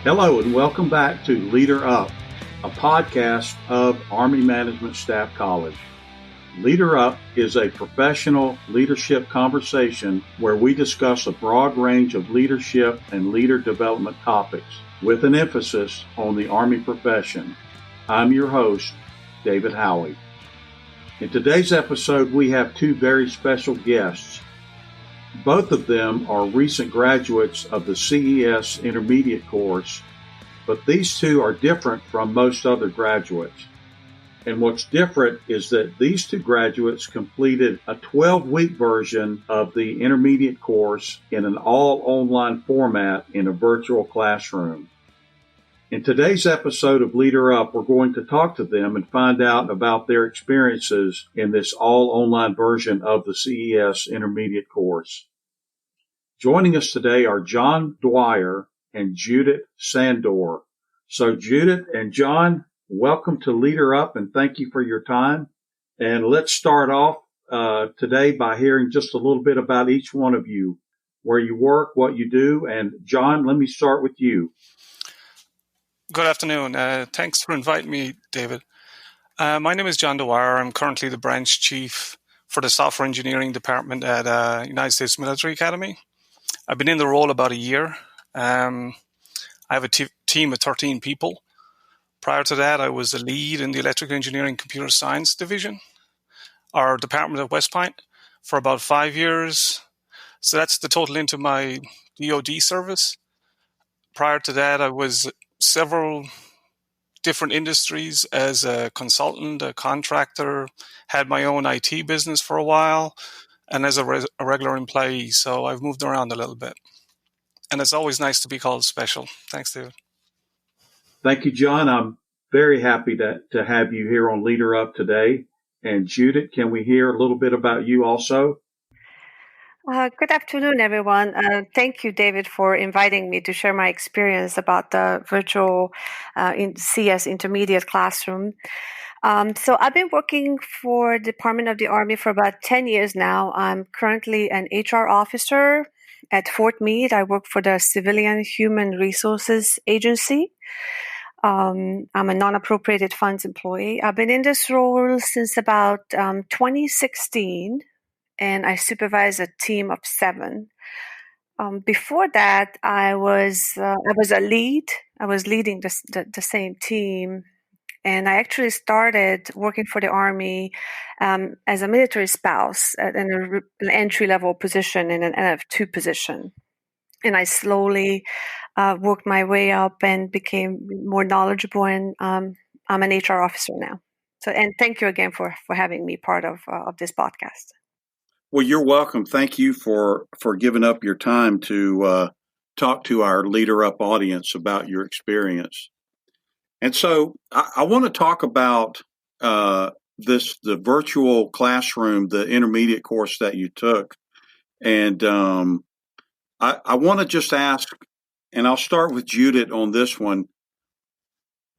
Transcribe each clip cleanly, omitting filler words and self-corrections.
Hello and welcome back to Leader Up, a podcast of Army Management Staff College. Leader Up is a professional leadership conversation where we discuss a broad range of leadership and leader development topics with an emphasis on the Army profession. I'm your host, David Howie. In today's episode, we have two very special guests. Both of them are recent graduates of the CES intermediate course, but these two are different from most other graduates. And what's different is that these two graduates completed a 12-week version of the intermediate course in an all-online format in a virtual classroom. In today's episode of Leader Up, we're going to talk to them and find out about their experiences in this all-online version of the CES intermediate course. Joining us today are John Dwyer and Judit Sandor. So Judit and John, welcome to Leader Up and thank you for your time. And let's start off today by hearing just a little bit about each one of you, where you work, what you do. And John, let me start with you. Good afternoon. Thanks for inviting me, David. My name is John Dwyer. I'm currently the branch chief for the software engineering department at United States Military Academy. I've been in the role about a year. I have a team of 13 people. Prior to that, I was a lead in the electrical engineering computer science division, our department at West Point, for about 5 years. So that's the total into my DoD service. Prior to that, I was several different industries as a consultant, a contractor, had my own IT business for a while, and as a regular employee. So I've moved around a little bit. And it's always nice to be called special. Thanks, David. Thank you, John. I'm very happy to have you here on Leader Up today. And Judith, can we hear a little bit about you also? Good afternoon, everyone. Thank you, David, for inviting me to share my experience about the virtual CS intermediate classroom. So I've been working for the Department of the Army for about 10 years now. I'm currently an HR officer at Fort Meade. I work for the Civilian Human Resources Agency. I'm a non-appropriated funds employee. I've been in this role since about 2016. And I supervise a team of 7. Before that, I was a lead. I was leading the same team, and I actually started working for the Army as a military spouse in an entry-level position in an NF2 position. And I slowly worked my way up and became more knowledgeable. And I'm an HR officer now. So, and thank you again for having me part of this podcast. Well, you're welcome. Thank you for giving up your time to talk to our Leader Up audience about your experience. And so I want to talk about the virtual classroom, the intermediate course that you took. And I want to just ask, and I'll start with Judith on this one.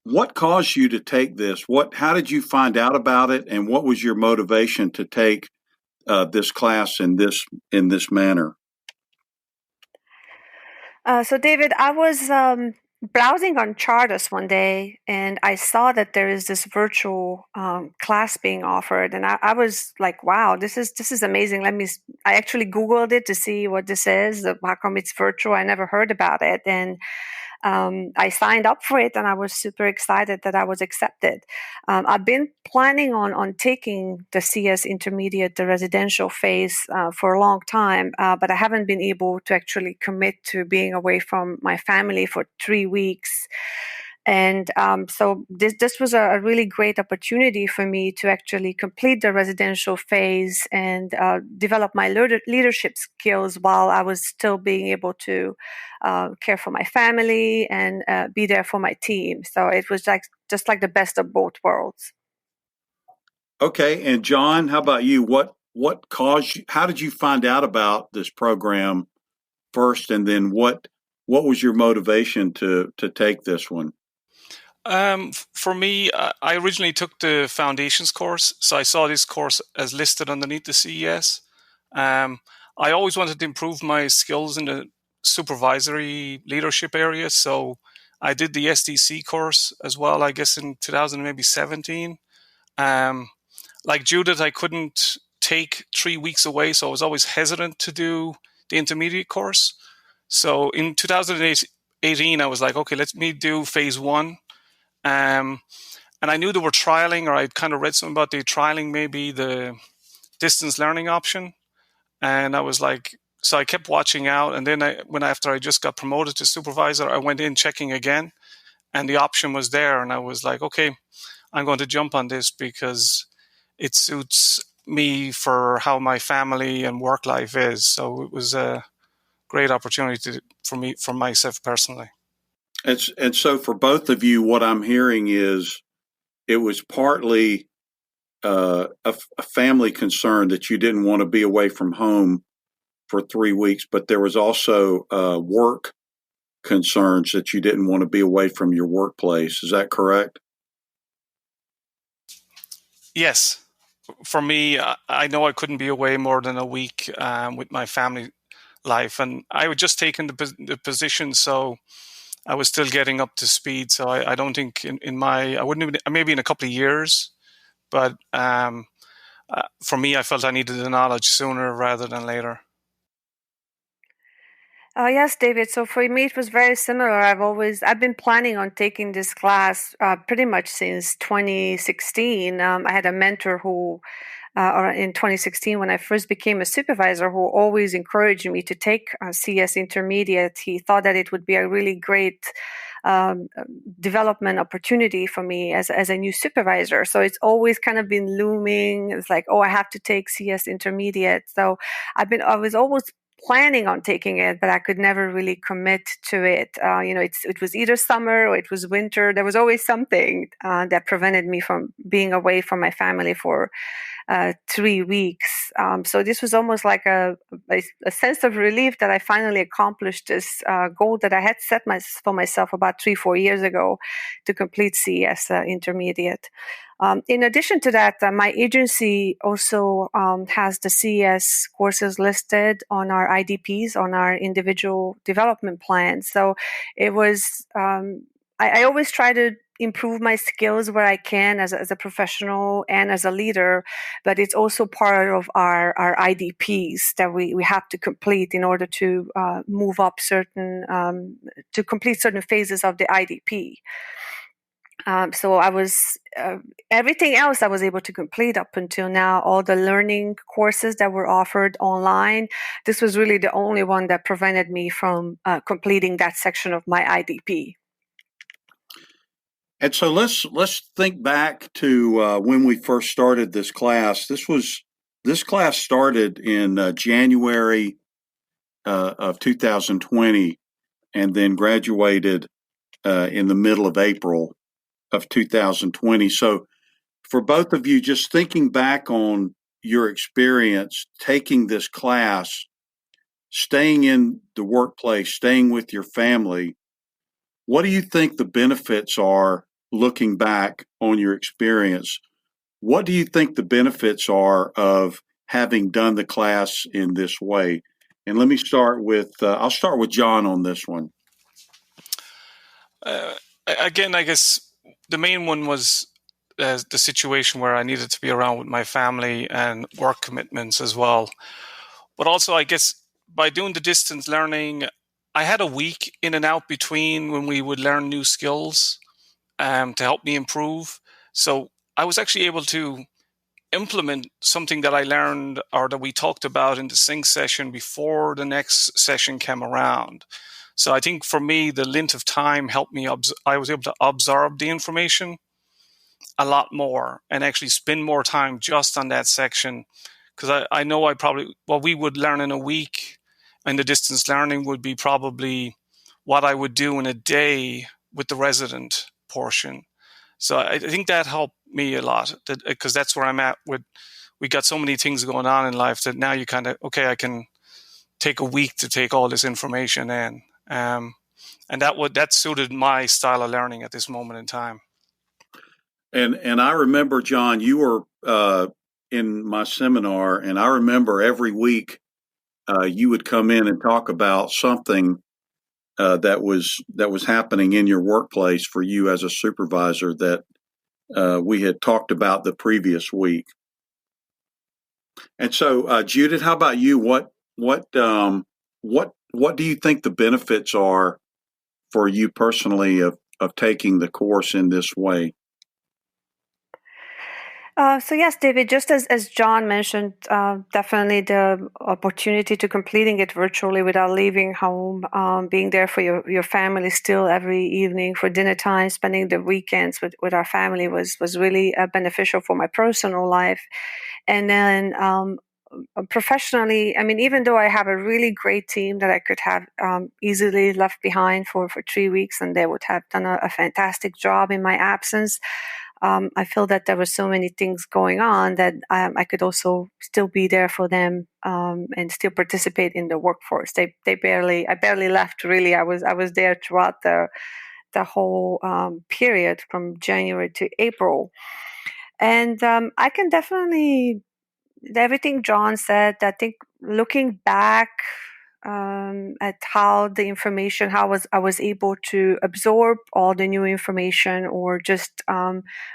What caused you to take this? How did you find out about it? And what was your motivation to take this class in this manner? So, David, I was browsing on Charters one day, and I saw that there is this virtual class being offered, and I was like, "Wow, this is amazing." I actually Googled it to see what this is. How come it's virtual? I never heard about it, and I signed up for it, and I was super excited that I was accepted. I've been planning on taking the CS intermediate, the residential phase, for a long time, but I haven't been able to actually commit to being away from my family for 3 weeks. And so this was a really great opportunity for me to actually complete the residential phase and develop my leadership skills while I was still being able to care for my family and be there for my team. So it was just like the best of both worlds. Okay, and John, how about you? What caused you? How did you find out about this program first, and then what was your motivation to take this one? For me, I originally took the foundations course, so I saw this course as listed underneath the CES. I always wanted to improve my skills in the supervisory leadership area, so I did the SDC course as well, I guess in 2017. Like Judit, I couldn't take 3 weeks away, so I was always hesitant to do the intermediate course. So in 2018, I was like, okay, let me do phase one. And I knew they were trialing, or I'd kind of read something about they trialing maybe the distance learning option. And I was like, so I kept watching out. And then after I just got promoted to supervisor, I went in checking again, and the option was there. And I was like, okay, I'm going to jump on this because it suits me for how my family and work life is. So it was a great opportunity for myself personally. And so for both of you, what I'm hearing is it was partly a family concern that you didn't want to be away from home for 3 weeks, but there was also work concerns that you didn't want to be away from your workplace. Is that correct? Yes. For me, I know I couldn't be away more than a week with my family life, and I had just taken the position, so I was still getting up to speed. So I don't think I wouldn't have, maybe in a couple of years, but for me, I felt I needed the knowledge sooner rather than later. Yes, David. So for me, it was very similar. I've been planning on taking this class pretty much since 2016. I had a mentor who, or in 2016, when I first became a supervisor, who always encouraged me to take CS Intermediate. He thought that it would be a really great development opportunity for me as a new supervisor. So it's always kind of been looming. It's like, oh, I have to take CS Intermediate. So I was always planning on taking it, but I could never really commit to it. It was either summer or it was winter. There was always something that prevented me from being away from my family for 3 weeks. So this was almost like a sense of relief that I finally accomplished this goal that I had set for myself about 3-4 years ago to complete CS Intermediate. In addition to that, my agency also has the CES courses listed on our IDPs, on our individual development plans. So it was, I always try to improve my skills where I can as a professional and as a leader, but it's also part of our IDPs that we have to complete in order to move up to complete certain phases of the IDP. So I was everything else I was able to complete up until now. All the learning courses that were offered online. This was really the only one that prevented me from completing that section of my IDP. And so let's think back to when we first started this class. This class started in January of 2020, and then graduated in the middle of April of 2020. So for both of you, just thinking back on your experience taking this class, staying in the workplace, staying with your family, what do you think the benefits are looking back on your experience? What do you think the benefits are of having done the class in this way? And let me start with, I'll start with John on this one. Again, I guess the main one was the situation where I needed to be around with my family and work commitments as well. But also, I guess by doing the distance learning, I had a week in and out between when we would learn new skills to help me improve. So I was actually able to implement something that I learned or that we talked about in the sync session before the next session came around. So I think for me, the length of time helped me. I was able to absorb the information a lot more and actually spend more time just on that section. Because I know what we would learn in a week and the distance learning would be probably what I would do in a day with the resident portion. So I think that helped me a lot because that's where I'm at we got so many things going on in life that now you kind of, okay, I can take a week to take all this information in. And that suited my style of learning at this moment in time. And I remember, John, you were in my seminar, and I remember every week you would come in and talk about something that was happening in your workplace for you as a supervisor that we had talked about the previous week. And so, Judith, how about you? What do you think the benefits are for you personally of taking the course in this way? So yes, David, just as John mentioned, definitely the opportunity to completing it virtually without leaving home, being there for your family still every evening for dinner time, spending the weekends with our family was really beneficial for my personal life. And then professionally, I mean, even though I have a really great team that I could have easily left behind for 3 weeks and they would have done a fantastic job in my absence, I feel that there were so many things going on that I could also still be there for them and still participate in the workforce. I barely left really. I was there throughout the whole period from January to April, and I can definitely everything John said. I think looking back at how the information, how I was able to absorb all the new information or just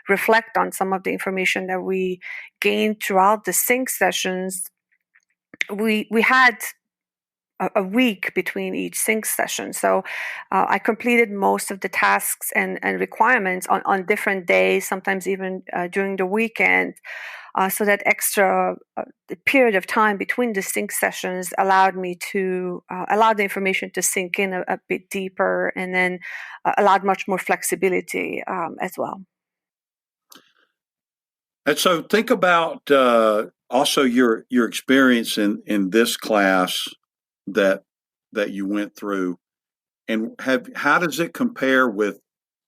reflect on some of the information that we gained throughout the sync sessions. We had a week between each sync session. So I completed most of the tasks and requirements on different days, sometimes even during the weekend. So that extra the period of time between the sync sessions allowed me to allow the information to sink in a bit deeper, and then allowed much more flexibility as well. And so think about also your experience in this class that you went through, and how does it compare with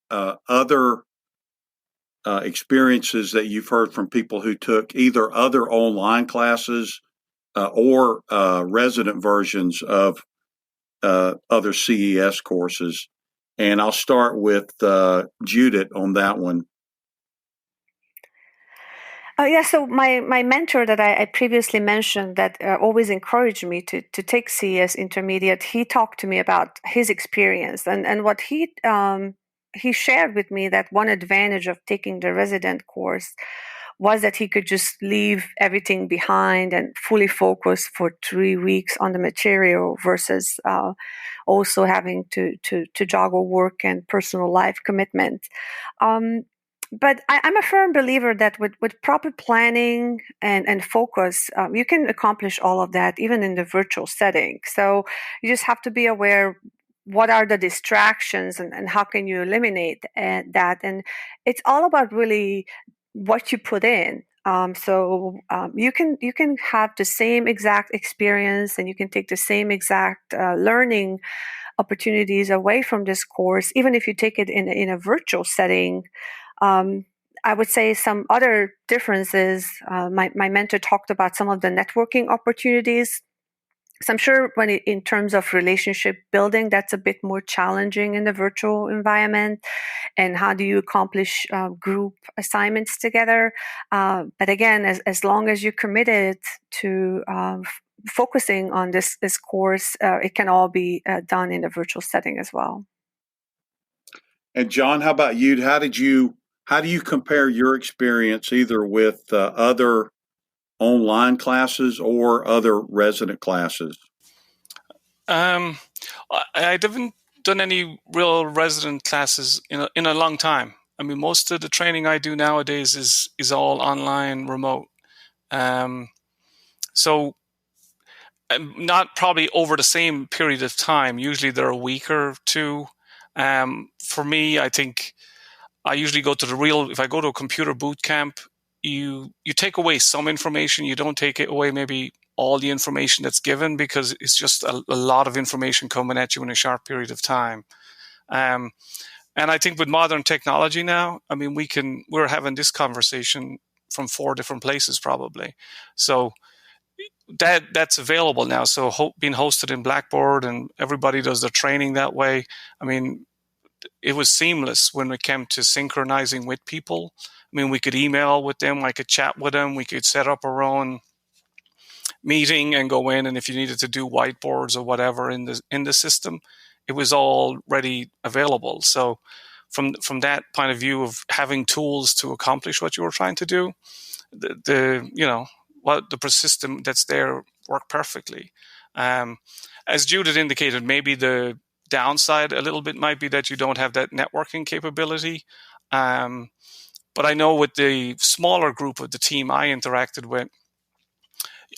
other experiences that you've heard from people who took either other online classes or resident versions of other CES courses? And I'll start with Judith on that one. So my mentor that I previously mentioned that always encouraged me to take CS intermediate, he talked to me about his experience and what he shared with me that one advantage of taking the resident course was that he could just leave everything behind and fully focus for 3 weeks on the material versus also having to juggle work and personal life commitment. But I'm a firm believer that with proper planning and focus, you can accomplish all of that even in the virtual setting. So you just have to be aware what are the distractions and how can you eliminate that. And it's all about really what you put in. You can have the same exact experience and you can take the same exact learning opportunities away from this course, even if you take it in a virtual setting. I would say some other differences. My mentor talked about some of the networking opportunities. So I'm sure in terms of relationship building, that's a bit more challenging in the virtual environment. And how do you accomplish group assignments together? But again, as long as you're committed to focusing on this course, it can all be done in a virtual setting as well. And John, how about you? How do you compare your experience either with other online classes or other resident classes? I haven't done any real resident classes in a long time. I mean, most of the training I do nowadays is all online, remote. So not probably over the same period of time. Usually they're a week or two. For me, I think I usually go to if I go to a computer boot camp, you take away some information. You don't take it away maybe all the information that's given because it's just a lot of information coming at you in a short period of time. And I think with modern technology now, I mean, we're having this conversation from 4 different places probably. So that's available now. So being hosted in Blackboard and everybody does their training that way. I mean, it was seamless when it came to synchronizing with people. I mean, we could email with them, I could chat with them, we could set up our own meeting and go in, and if you needed to do whiteboards or whatever in the system, it was already available. So from that point of view of having tools to accomplish what you were trying to do, the persistent that's there worked perfectly. As Judith indicated, maybe the downside a little bit might be that you don't have that networking capability. But I know with the smaller group of the team I interacted with,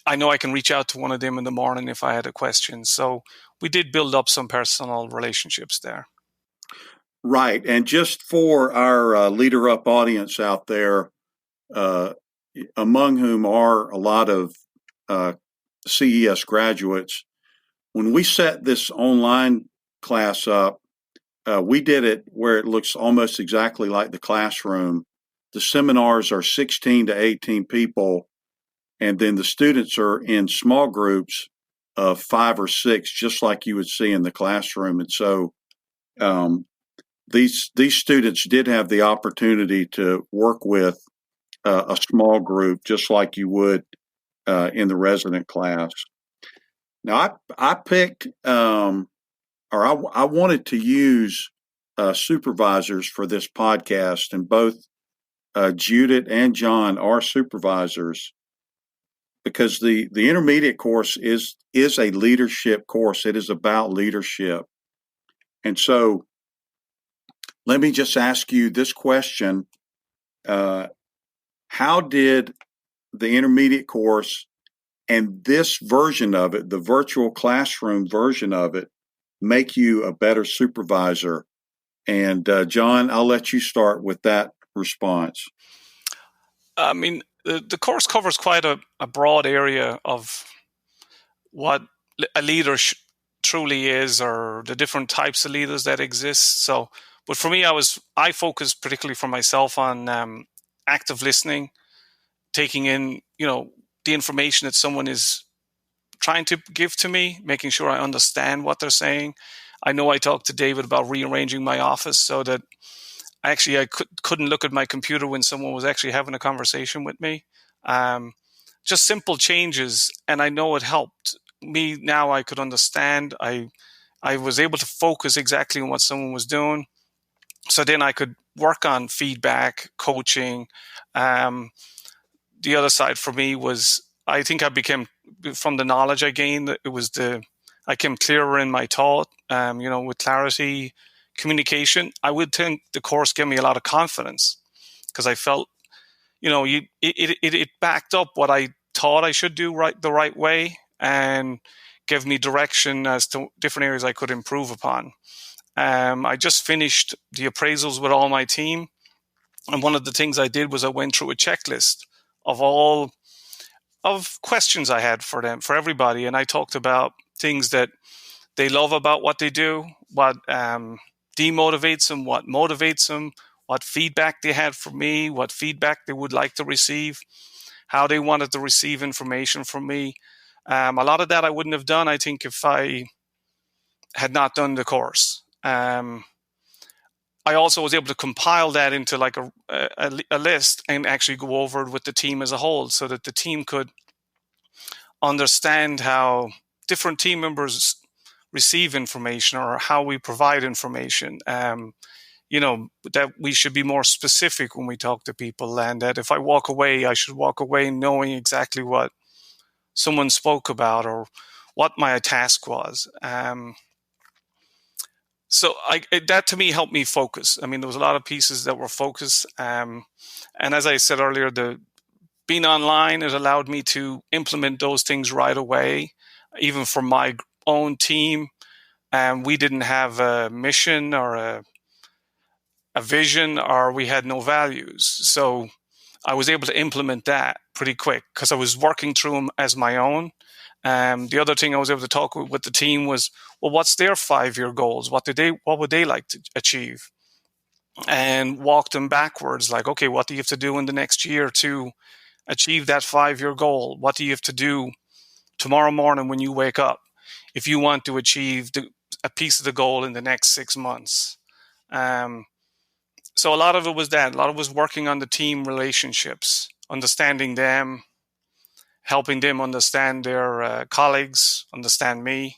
I know I can reach out to one of them in the morning if I had a question. So we did build up some personal relationships there. Right. And just for our Leader Up audience out there, among whom are a lot of CES graduates, when we set this online class up, we did it where it looks almost exactly like the classroom. The seminars are 16 to 18 people, and then the students are in small groups of 5 or 6, just like you would see in the classroom. And so these students did have the opportunity to work with a small group, just like you would in the resident class. Now, I picked, I wanted to use supervisors for this podcast, and both Judit and John are supervisors because the intermediate course is a leadership course. It is about leadership. And so let me just ask you this question. How did the intermediate course and this version of it, the virtual classroom version of it, make you a better supervisor? And John, I'll let you start with that response. I mean, the course covers quite a broad area of what a leader truly is, or the different types of leaders that exist. So, but for me, I focused particularly for myself on active listening, taking in, the information that someone is trying to give to me, making sure I understand what they're saying. I know I talked to David about rearranging my office so that I couldn't look at my computer when someone was actually having a conversation with me. Just simple changes, and I know it helped me. Now I could understand. I was able to focus exactly on what someone was doing. So then I could work on feedback, coaching. The other side for me was, I think I became, from the knowledge I gained, I became clearer in my thought, with clarity, communication. I would think the course gave me a lot of confidence because I felt, it backed up what I thought I should do the right way, and gave me direction as to different areas I could improve upon. I just finished the appraisals with all my team. And one of the things I did was I went through a checklist of all of questions I had for them, for everybody. And I talked about things that they love about what they do, what demotivates them, what motivates them, what feedback they had from me, what feedback they would like to receive, how they wanted to receive information from me. A lot of that I wouldn't have done, I think, if I had not done the course. I also was able to compile that into like a list and actually go over it with the team as a whole, so that the team could understand how different team members receive information or how we provide information. That we should be more specific when we talk to people, and that if I walk away, I should walk away knowing exactly what someone spoke about or what my task was. So that to me helped me focus. I mean, there was a lot of pieces that were focused. And as I said earlier, being online, it allowed me to implement those things right away, even for my own team. We didn't have a mission or a vision, or we had no values. So I was able to implement that pretty quick because I was working through them as my own. The other thing I was able to talk with the team was, well, what's their 5-year goals? What would they like to achieve? And walk them backwards. Like, okay, what do you have to do in the next year to achieve that 5-year goal? What do you have to do tomorrow morning when you wake up if you want to achieve a piece of the goal in the next 6 months? So a lot of it was that. A lot of it was working on the team relationships, understanding them, helping them understand their colleagues, understand me.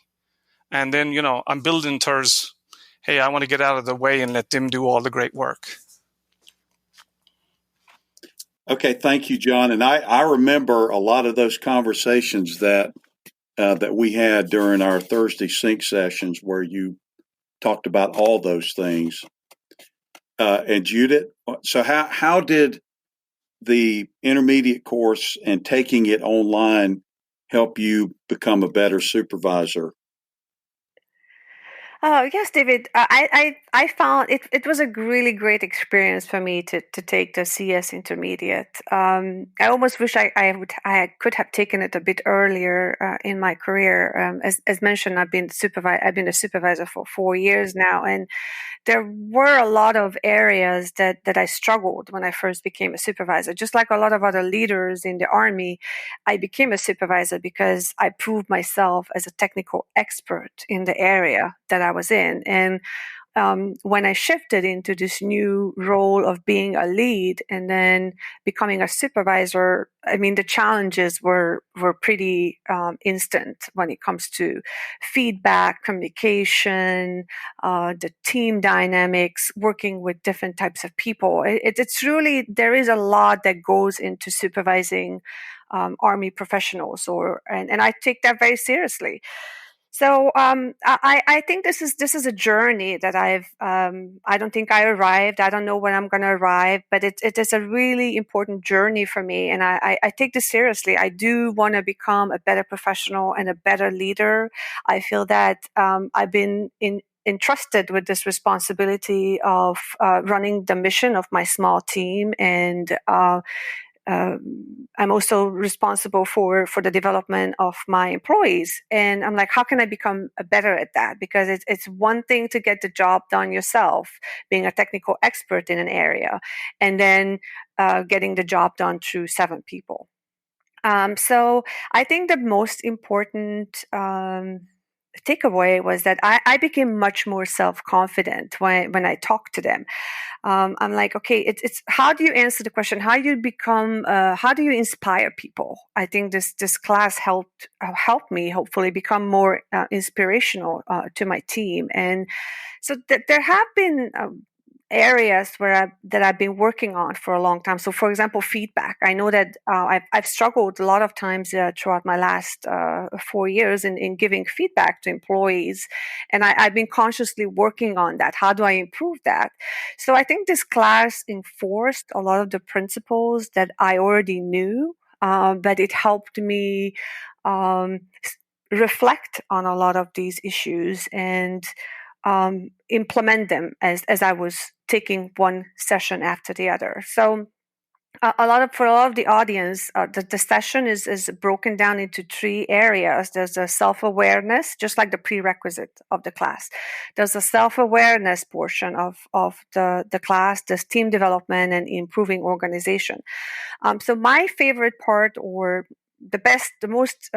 And then, I'm building towards, hey, I want to get out of the way and let them do all the great work. Okay, thank you, John. And I remember a lot of those conversations that we had during our Thursday sync sessions where you talked about all those things. And Judit, so how did the intermediate course and taking it online help you become a better supervisor? Oh, yes, David. I found it was a really great experience for me to take the CS intermediate. I almost wish I could have taken it a bit earlier in my career. As mentioned, I've been a supervisor for 4 years now, and there were a lot of areas that I struggled when I first became a supervisor. Just like a lot of other leaders in the Army, I became a supervisor because I proved myself as a technical expert in the area that I was in. And when I shifted into this new role of being a lead and then becoming a supervisor, I mean, the challenges were pretty instant when it comes to feedback, communication, the team dynamics, working with different types of people. It's really, there is a lot that goes into supervising Army professionals, and I take that very seriously. So I think this is a journey that I don't think I arrived. I don't know when I'm going to arrive, but it is a really important journey for me, and I take this seriously. I do want to become a better professional and a better leader. I feel that I've been entrusted with this responsibility of running the mission of my small team, and I'm also responsible for the development of my employees. And I'm like, how can I become better at that? Because it's one thing to get the job done yourself, being a technical expert in an area, and then getting the job done through 7 people. So I think the most important takeaway was that I became much more self-confident when I talked to them. I'm like, okay, it's how do you answer the question? How do you inspire people? I think this class helped me hopefully become more inspirational to my team, and so there have been areas that I've been working on for a long time. So, for example, feedback. I know that I've struggled a lot of times throughout my last 4 years in giving feedback to employees, and I've been consciously working on that. How do I improve that? So, I think this class enforced a lot of the principles that I already knew, but it helped me um, reflect on a lot of these issues and implement them as I was taking one session after the other. So for a lot of the audience, the session is broken down into 3 areas. There's a self-awareness, just like the prerequisite of the class. There's a self-awareness portion of the class, there's team development and improving organization. So my favorite part, or the most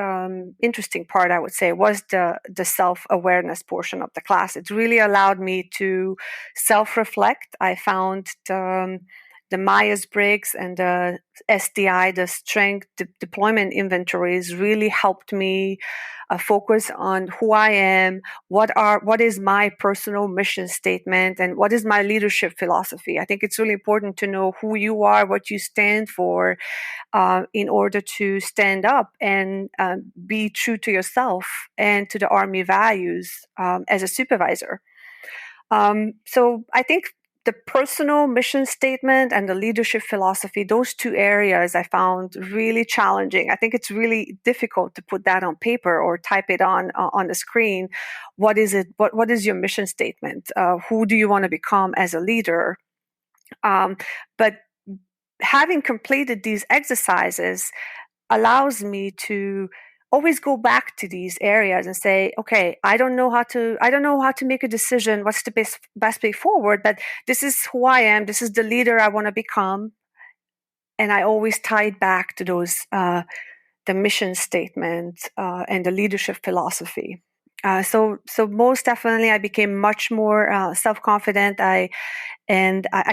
interesting part, I would say, was the self-awareness portion of the class. It really allowed me to self-reflect. I found the Myers-Briggs and the SDI, the Strength Deployment Inventories, really helped me focus on who I am, what is my personal mission statement, and what is my leadership philosophy. I think it's really important to know who you are, what you stand for, in order to stand up and be true to yourself and to the Army values as a supervisor. So I think the personal mission statement and the leadership philosophy, those 2 areas I found really challenging. I think it's really difficult to put that on paper or type it on the screen. What is it? What is your mission statement? Who do you want to become as a leader? But having completed these exercises allows me to always go back to these areas and say, okay, I don't know how to make a decision. What's the best way forward? But this is who I am. This is the leader I want to become. And I always tie it back to those, the mission statement and the leadership philosophy. So most definitely, I became much more self-confident. I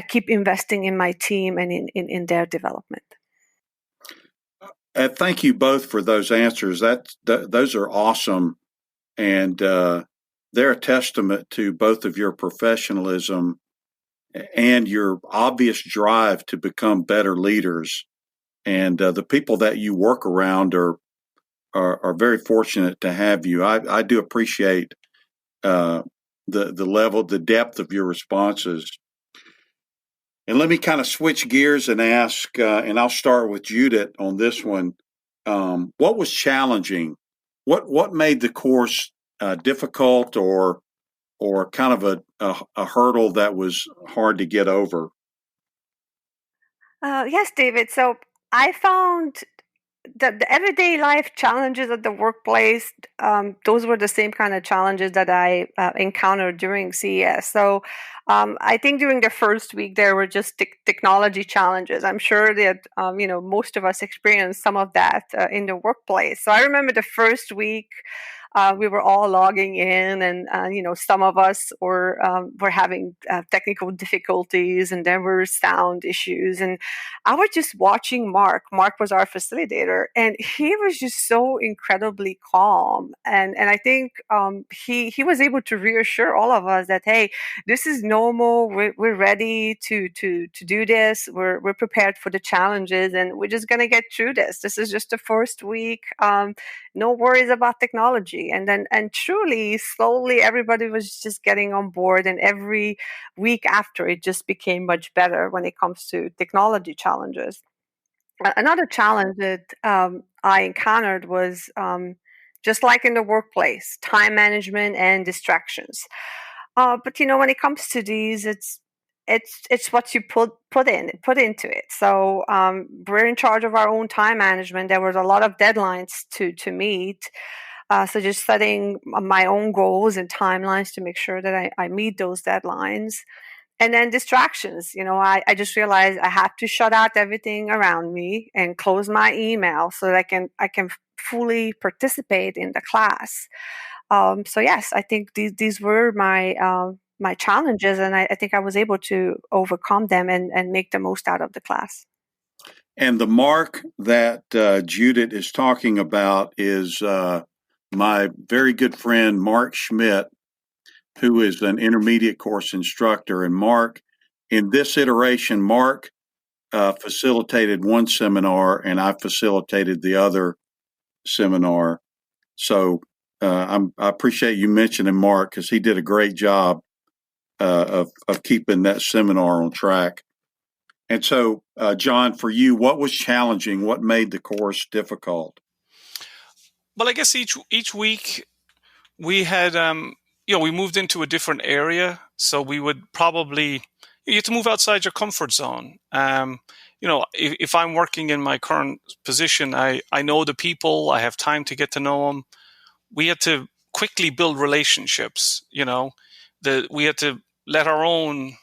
keep investing in my team and in their development. Thank you both for those answers. Those are awesome, and they're a testament to both of your professionalism and your obvious drive to become better leaders. And the people that you work around are very fortunate to have you. I do appreciate the level, the depth of your responses. And let me kind of switch gears and ask, and I'll start with Judit on this one. What was challenging? What made the course difficult, or kind of a hurdle that was hard to get over? Yes, David. So I found the everyday life challenges at the workplace, those were the same kind of challenges that I encountered during CES. So I think during the first week there were just technology challenges. I'm sure that most of us experienced some of that in the workplace. So I remember the first week. We were all logging in, and some of us were having technical difficulties, and there were sound issues. And I was just watching Mark. Mark was our facilitator, and he was just so incredibly calm. And I think he was able to reassure all of us that, hey, this is normal. We're ready to do this. We're prepared for the challenges, and we're just gonna get through this. This is just the first week. No worries about technology. And truly, slowly, everybody was just getting on board, and every week after, it just became much better when it comes to technology challenges. Another challenge that I encountered was just like in the workplace, time management and distractions. But when it comes to these, it's what you put into it. So we're in charge of our own time management. There was a lot of deadlines to meet. So just setting my own goals and timelines to make sure that I meet those deadlines. And then distractions, I just realized I had to shut out everything around me and close my email so that I can fully participate in the class. So yes, I think these were my challenges, and I think I was able to overcome them and make the most out of the class. And the mark that Judith is talking about is my very good friend Mark Schmidt, who is an intermediate course instructor. And Mark, in this iteration, Mark facilitated one seminar, and I facilitated the other seminar. So I appreciate you mentioning Mark, because he did a great job of keeping that seminar on track. And so, John, for you, what was challenging? What made the course difficult? Well, I guess each week we had we moved into a different area, so we would probably you have to move outside your comfort zone. If I'm working in my current position, I know the people, I have time to get to know them. We had to quickly build relationships. We had to let our own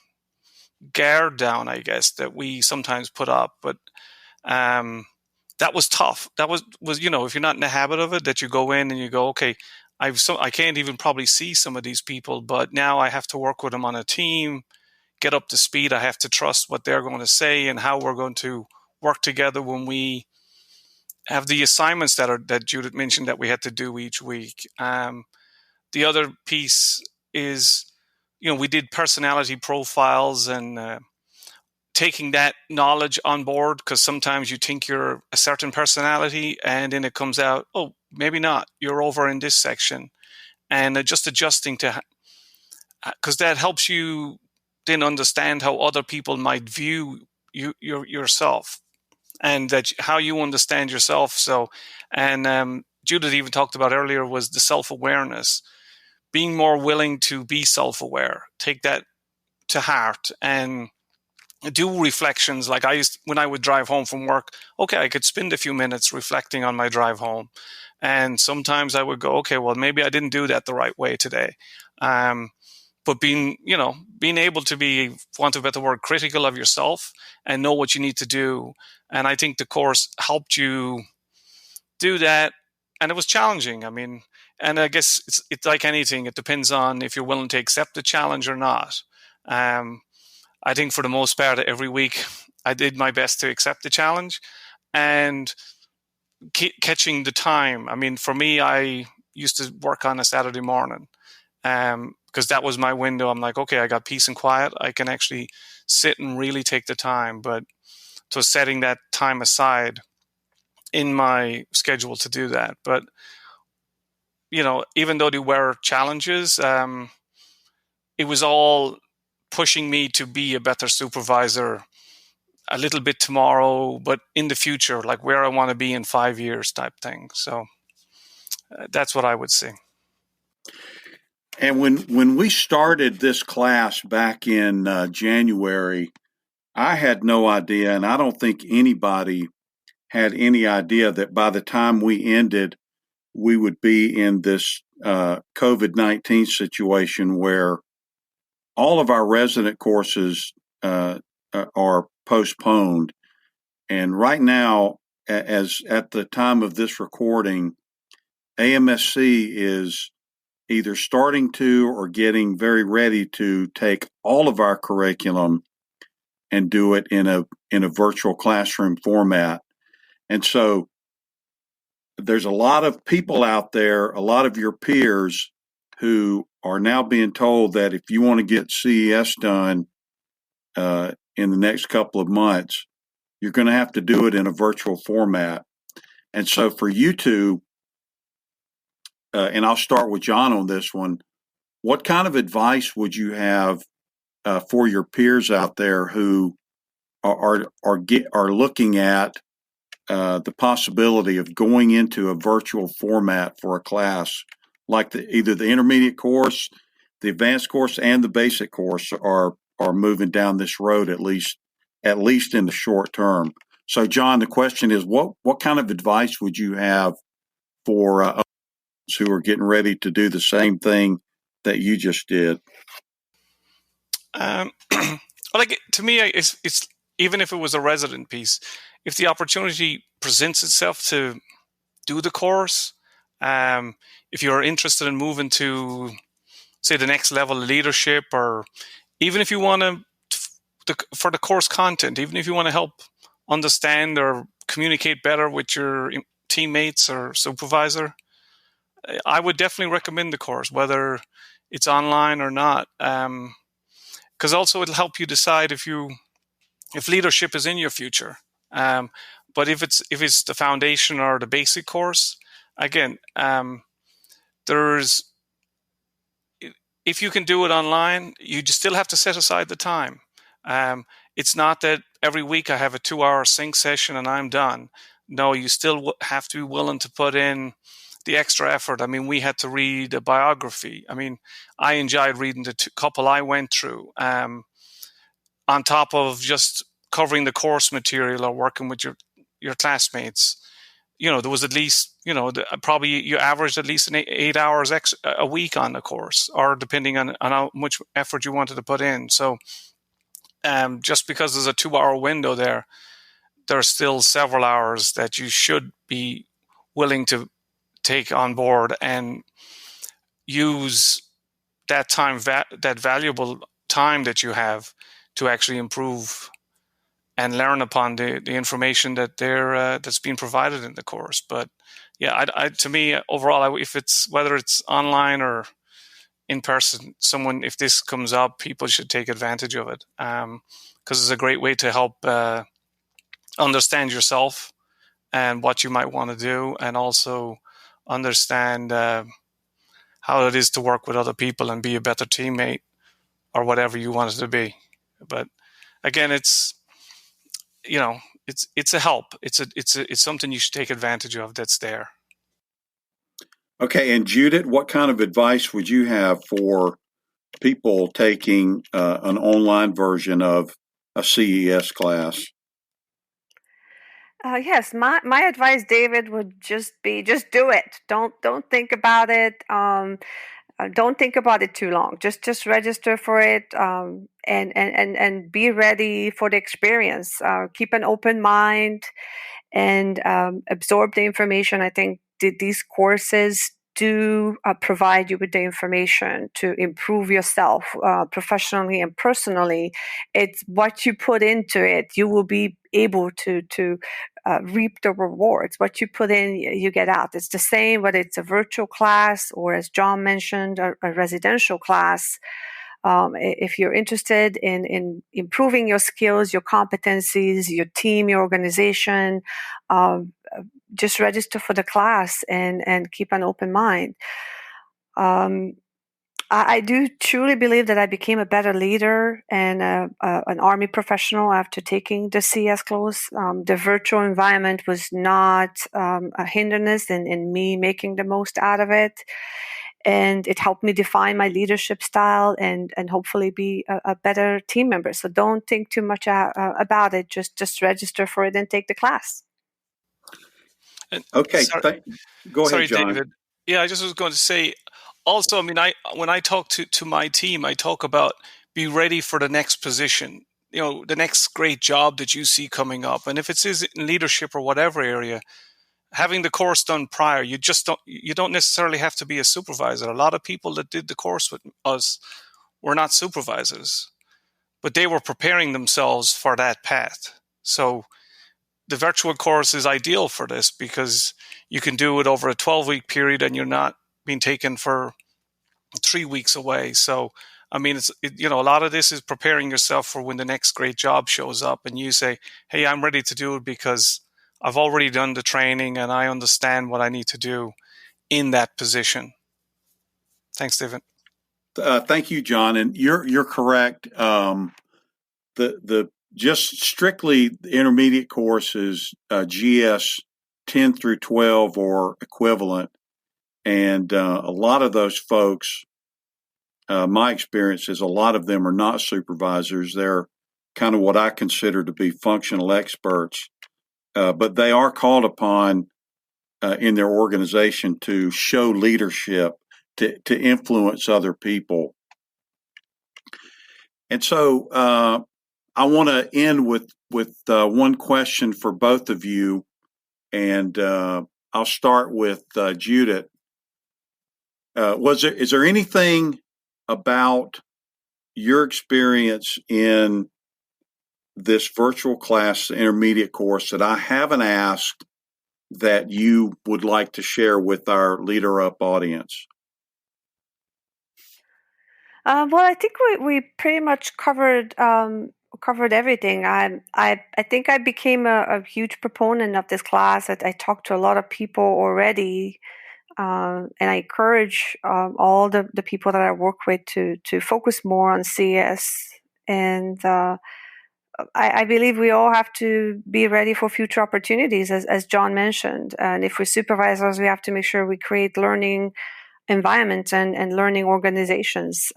guard down, I guess, that we sometimes put up. But that was tough. That was if you're not in the habit of it, that you go in and you go, okay, I can't even probably see some of these people, but now I have to work with them on a team, get up to speed. I have to trust what they're going to say and how we're going to work together when we have the assignments that Judith mentioned that we had to do each week. The other piece is, we did personality profiles and taking that knowledge on board, because sometimes you think you're a certain personality and then it comes out, oh, maybe not. You're over in this section. And just adjusting to, because that helps you then understand how other people might view yourself, and that how you understand yourself. So, and Judith even talked about earlier was the self-awareness, being more willing to be self-aware, take that to heart and do reflections. Like when I would drive home from work, okay, I could spend a few minutes reflecting on my drive home. And sometimes I would go, okay, well, maybe I didn't do that the right way today. But being able to be, for want of a better word, critical of yourself and know what you need to do. And I think the course helped you do that. And it was challenging. I mean, and I guess it's like anything. It depends on if you're willing to accept the challenge or not. I think for the most part, every week I did my best to accept the challenge and catching the time. I mean, for me, I used to work on a Saturday morning, because that was my window. I'm like, okay, I got peace and quiet. I can actually sit and really take the time. But so setting that time aside in my schedule to do that. But, even though there were challenges, it was all pushing me to be a better supervisor a little bit tomorrow, but in the future, like where I want to be in 5 years type thing. So that's what I would say. And when we started this class back in January, I had no idea, and I don't think anybody had any idea that by the time we ended, we would be in this COVID-19 situation where all of our resident courses are postponed. And right now, as at the time of this recording, AMSC is either starting to or getting very ready to take all of our curriculum and do it in a virtual classroom format. And so there's a lot of people out there, a lot of your peers who are now being told that if you want to get CES done in the next couple of months, you're going to have to do it in a virtual format. And so for you two, and I'll start with John on this one, what kind of advice would you have for your peers out there who are looking at the possibility of going into a virtual format for a class, like either the intermediate course, the advanced course, and the basic course are moving down this road at least in the short term. So, John, the question is, what kind of advice would you have for others who are getting ready to do the same thing that you just did? To me, it's even if it was a resident piece, if the opportunity presents itself to do the course, if you're interested in moving to, say, the next level of leadership, or even if you want for the course content, even if you want to help understand or communicate better with your teammates or supervisor, I would definitely recommend the course, whether it's online or not, because also it'll help you decide if leadership is in your future. But if it's the foundation or the basic course, again, if you can do it online, you just still have to set aside the time. It's not that every week I have a 2-hour sync session and I'm done. No, you still have to be willing to put in the extra effort. I mean, we had to read a biography. I mean, I enjoyed reading the couple I went through, on top of just covering the course material or working with your classmates. There was at least, probably you averaged at least 8 hours a week on the course, or depending on how much effort you wanted to put in. So just because there's a 2-hour window there are still several hours that you should be willing to take on board and use that time, that valuable time that you have, to actually improve and learn upon the information that that's being provided in the course. But yeah, to me, overall, if it's whether it's online or in person, if this comes up, people should take advantage of it, because it's a great way to help understand yourself and what you might want to do, and also understand how it is to work with other people and be a better teammate, or whatever you want it to be. But again, it's a help. It's something you should take advantage of that's there. Okay, and Judit, what kind of advice would you have for people taking an online version of a CES class? Yes, my advice, David, would just be do it. Don't think about it. Don't think about it too long. Just register for it, and be ready for the experience. Keep an open mind and absorb the information. I think these courses do provide you with the information to improve yourself professionally and personally. It's what you put into it. You will be able to reap the rewards. What you put in, you get out. It's the same whether it's a virtual class or, as John mentioned, a residential class. If you're interested in improving your skills, your competencies, your team, your organization, just register for the class and keep an open mind. I do truly believe that I became a better leader and an Army professional after taking the CS course. The virtual environment was not a hindrance in me making the most out of it. And it helped me define my leadership style and hopefully be a better team member. So don't think too much about it. Just register for it and take the class. Okay, go ahead, John. David. Yeah, I just was going to say, also, I mean, when I talk to my team, I talk about be ready for the next position, the next great job that you see coming up. And if it's in leadership or whatever area, having the course done prior, you don't necessarily have to be a supervisor. A lot of people that did the course with us were not supervisors, but they were preparing themselves for that path. So the virtual course is ideal for this because you can do it over a 12-week period and you're not being taken for 3 weeks away. So, I mean, a lot of this is preparing yourself for when the next great job shows up and you say, hey, I'm ready to do it because I've already done the training and I understand what I need to do in that position. Thanks, David. Thank you, John. And you're correct. The just strictly the intermediate courses, GS 10 through 12 or equivalent. And a lot of those folks, my experience is a lot of them are not supervisors. They're kind of what I consider to be functional experts, but they are called upon in their organization to show leadership, to influence other people. And so I want to end with one question for both of you, and I'll start with Judit. Is there anything about your experience in this virtual class, the intermediate course, that I haven't asked that you would like to share with our Leader Up audience? Well, I think we pretty much covered everything. I think I became a huge proponent of this class. I talked to a lot of people already. And I encourage all the people that I work with to focus more on CS. And I believe we all have to be ready for future opportunities, as John mentioned. And if we're supervisors, we have to make sure we create learning environments and learning organizations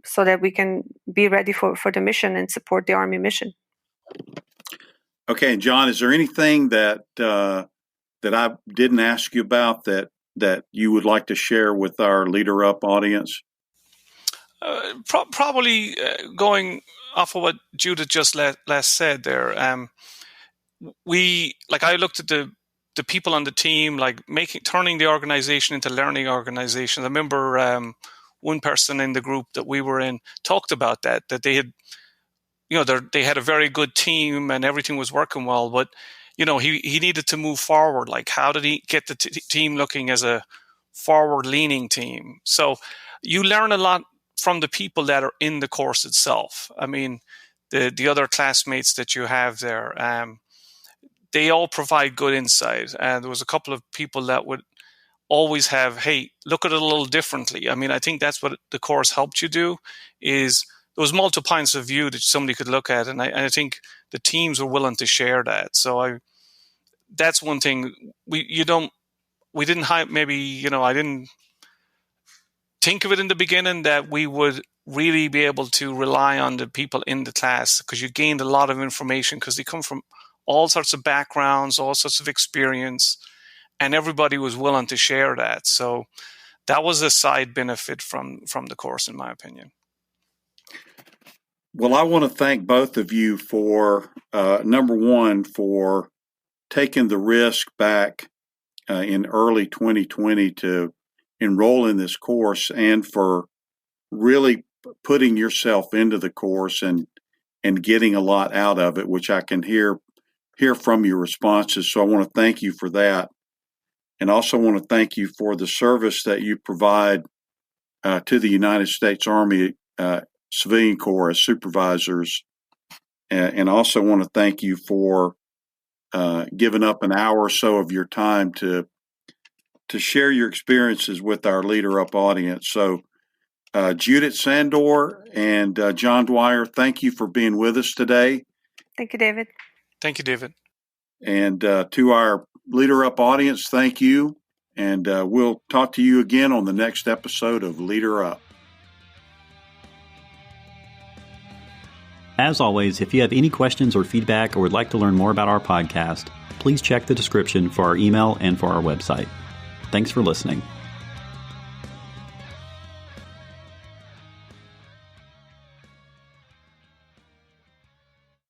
so that we can be ready for the mission and support the Army mission. Okay, and John, is there anything that I didn't ask you about that you would like to share with our Leader Up audience? Probably going off of what Judith just last said there. I looked at the people on the team, like turning the organization into learning organizations. I remember one person in the group that we were in talked about that they had, they had a very good team and everything was working well, but he needed to move forward. Like, how did he get the team looking as a forward-leaning team? So you learn a lot from the people that are in the course itself. I mean, the other classmates that you have there, they all provide good insight. And there was a couple of people that would always have, hey, look at it a little differently. I mean, I think that's what the course helped you do, is there was multiple points of view that somebody could look at. And I think the teams were willing to share that. So that's one thing I didn't think of it in the beginning that we would really be able to rely on the people in the class, because you gained a lot of information because they come from all sorts of backgrounds, all sorts of experience, and everybody was willing to share that. So that was a side benefit from the course, in my opinion. Well, I want to thank both of you for, number one, for taking the risk back in early 2020 to enroll in this course, and for really putting yourself into the course and getting a lot out of it, which I can hear hear from your responses. So I want to thank you for that. And also want to thank you for the service that you provide to the United States Army Civilian Corps as supervisors. And also want to thank you for giving up an hour or so of your time to share your experiences with our Leader Up audience. So Judit, Sandor, and John Dwyer, thank you for being with us today. Thank you, David. Thank you, David. And to our Leader Up audience, thank you. And we'll talk to you again on the next episode of Leader Up. As always, if you have any questions or feedback or would like to learn more about our podcast, please check the description for our email and for our website. Thanks for listening.